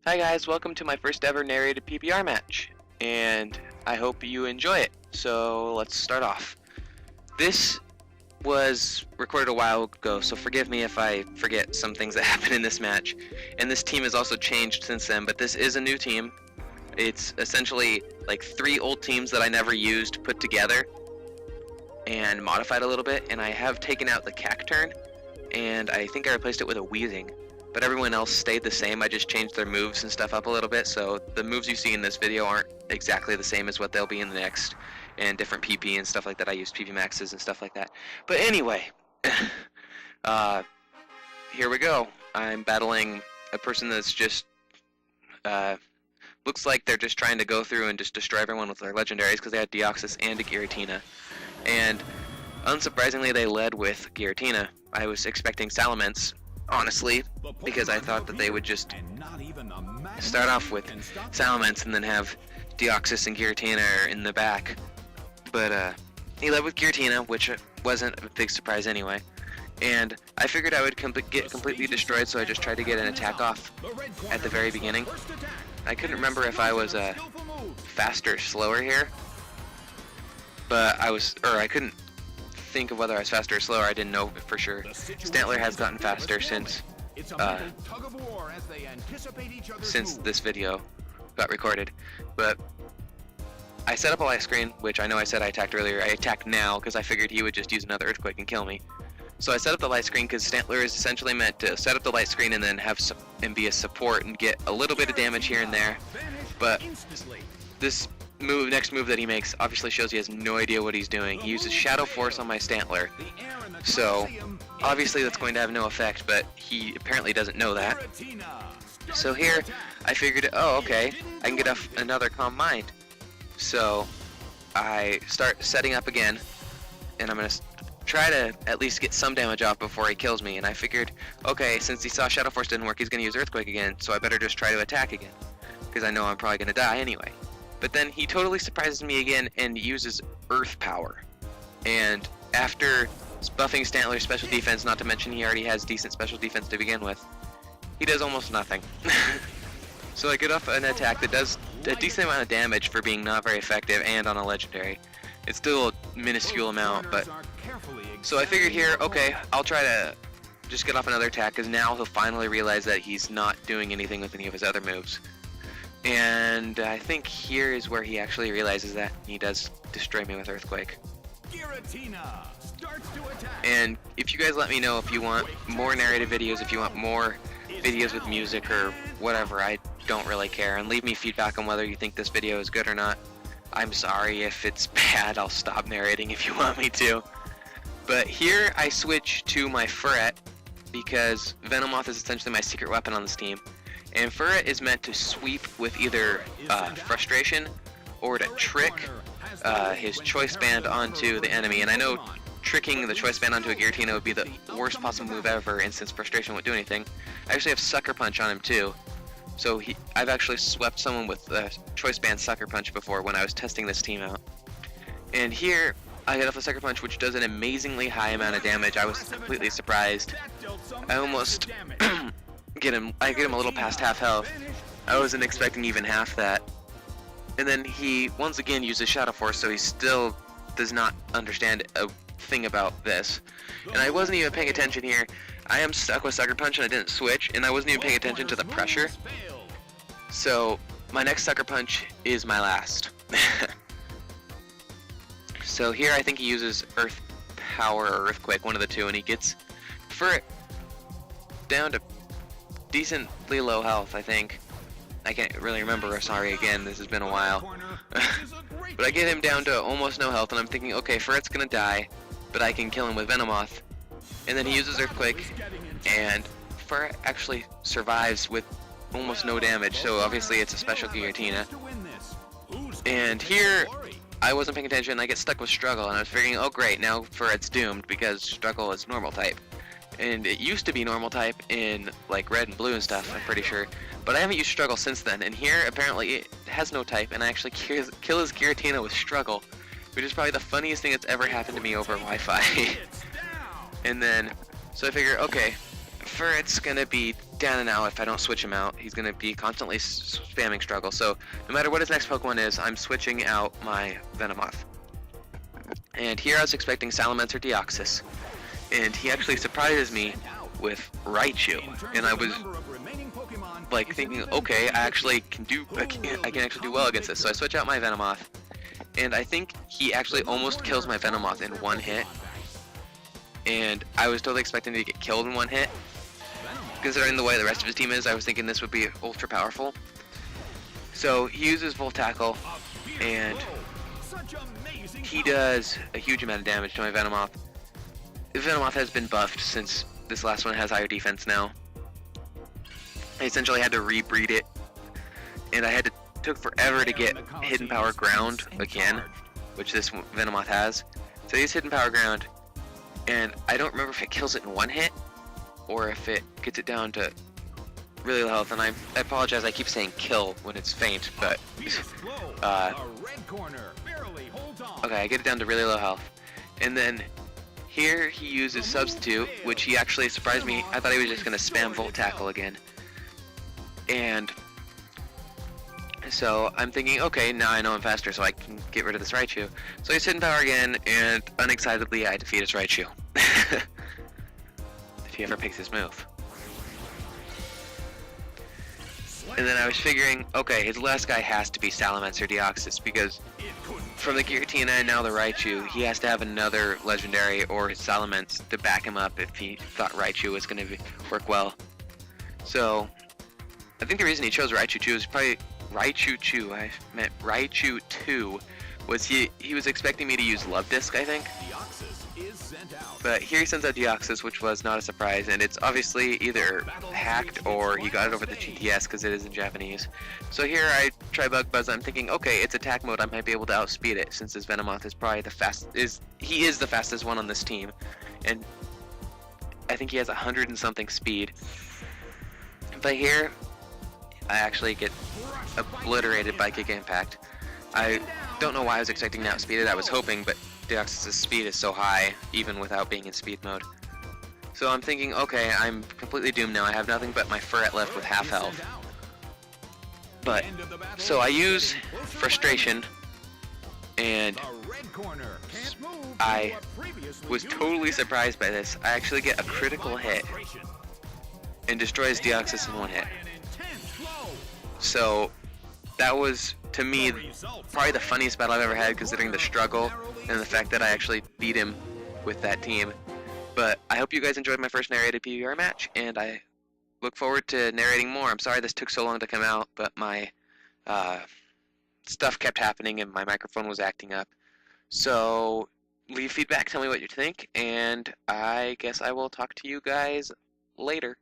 Hi guys, welcome to my first ever narrated PPR match, and I hope you enjoy it. So let's start off. This was recorded a while ago, so forgive me if I forget some things that happened in this match. And this team has also changed since then, but this is a new team. It's essentially like 3 old teams that I never used put together and modified a little bit, and I have taken out the cacturn, and I think I replaced it with a wheezing. But everyone else stayed the same. I just changed their moves and stuff up a little bit, so the moves you see in this video aren't exactly the same as what they'll be in the next, and different PP and stuff like that. I use PP maxes and stuff like that. But anyway, here we go. I'm battling a person that's just looks like they're just trying to go through and just destroy everyone with their legendaries because they had Deoxys and a Giratina. And unsurprisingly, they led with Giratina. I was expecting Salamence, honestly, because I thought that they would just start off with Salamence and then have Deoxys and Giratina in the back. But he led with Giratina, which wasn't a big surprise anyway. And I figured I would get completely destroyed, so I just tried to get an attack off at the very beginning. I couldn't remember if I was faster or slower here, but I couldn't think of whether I was faster or slower. I didn't know for sure. Stantler has gotten faster since this video got recorded, but I set up a light screen, which I know I said I attacked earlier. I attacked now because I figured he would just use another earthquake and kill me. So I set up the light screen because Stantler is essentially meant to set up the light screen and then be a support and get a little bit of damage here and there. But this next move that he makes obviously shows he has no idea what he's doing. He uses Shadow Force on my Stantler, so obviously that's going to have no effect, but he apparently doesn't know that. So here I figured, oh okay, I can get another Calm Mind. So I start setting up again, and I'm going to try to at least get some damage off before he kills me. And I figured, okay, since he saw Shadow Force didn't work, he's going to use Earthquake again, so I better just try to attack again, because I know I'm probably going to die anyway. But then he totally surprises me again and uses Earth Power. And after buffing Stantler's special defense, not to mention he already has decent special defense to begin with, he does almost nothing. So I get off an attack that does a decent amount of damage for being not very effective and on a legendary. It's still a minuscule amount, but... So I figured here, okay, I'll try to just get off another attack, because now he'll finally realize that he's not doing anything with any of his other moves. And I think here is where he actually realizes that he does destroy me with Earthquake. And if you guys let me know if you want more narrated videos, if you want more videos with music or whatever, I don't really care. And leave me feedback on whether you think this video is good or not. I'm sorry if it's bad, I'll stop narrating if you want me to. But here I switch to my Furret, because Venomoth is essentially my secret weapon on this team. And Furret is meant to sweep with either Frustration or to trick his Choice Band onto the enemy. And I know tricking the Choice Band onto a Giratina would be the worst possible move ever, and since Frustration won't do anything, I actually have Sucker Punch on him too. So I've actually swept someone with the Choice Band Sucker Punch before when I was testing this team out. And here I get off a Sucker Punch, which does an amazingly high amount of damage. I was completely surprised. I almost I get him a little past half health. I wasn't expecting even half that. And then he once again uses Shadow Force, so he still does not understand a thing about this. And I wasn't even paying attention here. I am stuck with Sucker Punch and I didn't switch, and I wasn't even paying attention to the pressure. So my next Sucker Punch is my last. So here I think he uses Earth Power or Earthquake, one of the two, and he gets Furret down to decently low health, I think. I can't really remember, sorry again, this has been a while. But I get him down to almost no health, and I'm thinking, okay, Furret's gonna die, but I can kill him with Venomoth. And then he uses Earthquake, and Furret actually survives with almost no damage, so obviously it's a special Giratina. And here, I wasn't paying attention, I get stuck with Struggle, and I was figuring, oh great, now Furret's doomed, because Struggle is normal type. And it used to be normal type in like red and blue and stuff, I'm pretty sure. But I haven't used Struggle since then, and here apparently it has no type, and I actually kill his Giratina with Struggle, which is probably the funniest thing that's ever happened to me over Wi-Fi. And then, so I figure, okay, Furret's gonna be down and out if I don't switch him out. He's going to be constantly spamming struggle. So no matter what his next Pokemon is, I'm switching out my Venomoth. And here I was expecting Salamence Deoxys, and he actually surprises me with Raichu, and I was like thinking, okay, I can actually do well against this. So I switch out my Venomoth, and I think he actually almost kills my Venomoth in one hit. And I was totally expecting to get killed in one hit. Considering the way the rest of his team is, I was thinking this would be ultra powerful. So he uses Volt Tackle, and he does a huge amount of damage to my Venomoth. The Venomoth has been buffed since this last one has higher defense now. I essentially had to rebreed it, and took forever to get Hidden Power Ground again, which this Venomoth has. So I use Hidden Power Ground, and I don't remember if it kills it in one hit, or if it gets it down to really low health, and I apologize, I keep saying kill when it's faint, but okay, I get it down to really low health. And then here he uses Substitute, which he actually surprised me. I thought he was just going to spam Volt Tackle again. And so I'm thinking, okay, now I know I'm faster, so I can get rid of this Raichu. So he's Hidden Power again, and unexcitedly I defeat his Raichu. If he ever picks his move. And then I was figuring, okay, his last guy has to be Salamence Deoxys, because from the Giratina and now the Raichu, he has to have another Legendary or Salamence to back him up if he thought Raichu was going to work well. So I think the reason he chose Raichu 2 is probably Raichu 2, was he was expecting me to use Love Disc, I think. But here he sends out Deoxys, which was not a surprise, and it's obviously either hacked or he got it over the GTS because it is in Japanese. So here I try Bug Buzz. I'm thinking, okay, it's attack mode. I might be able to outspeed it since his Venomoth is probably the fastest one on this team, and I think he has 100 and something speed. But here I actually get obliterated by Kick Impact. I don't know why I was expecting to outspeed it. I was hoping, but Deoxys' speed is so high, even without being in speed mode. So I'm thinking, okay, I'm completely doomed now. I have nothing but my Furret left with half health. But, so I use Frustration, and I was totally surprised by this. I actually get a critical hit and destroys Deoxys in one hit. So that was, to me, probably the funniest battle I've ever had, considering the struggle and the fact that I actually beat him with that team. But I hope you guys enjoyed my first narrated PBR match, and I look forward to narrating more. I'm sorry this took so long to come out, but my stuff kept happening and my microphone was acting up. So leave feedback, tell me what you think, and I guess I will talk to you guys later.